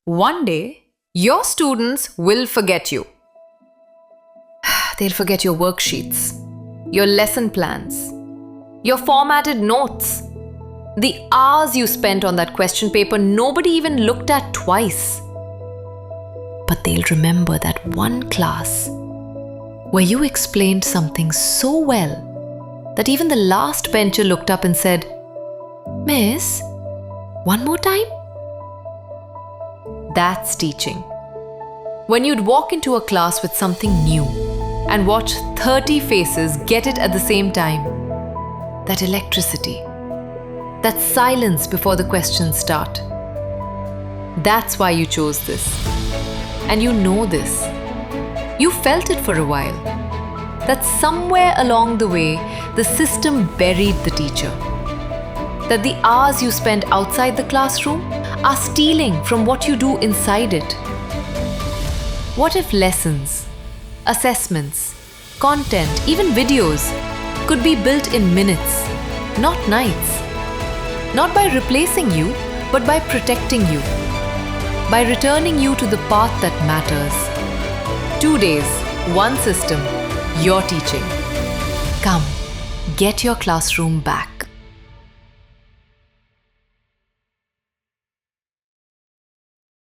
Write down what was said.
One day, your students will forget you. They'll forget your worksheets, your lesson plans, your formatted notes, the hours you spent on that question paper nobody even looked at twice. But they'll remember that one class where you explained something so well that even the last bencher looked up and said, "Miss, one more time?" That's teaching. When you'd walk into a class with something new and watch 30 faces get it at the same time. That electricity, that silence before the questions start. That's why you chose this. And you know this. You felt it for a while. That somewhere along the way, the system buried the teacher. That the hours you spend outside the classroom are stealing from what you do inside it. What if lessons, assessments, content, even videos could be built in minutes, not nights? Not by replacing you, but by protecting you. By returning you to the path that matters. 2 days, one system, your teaching. Come, get your classroom back.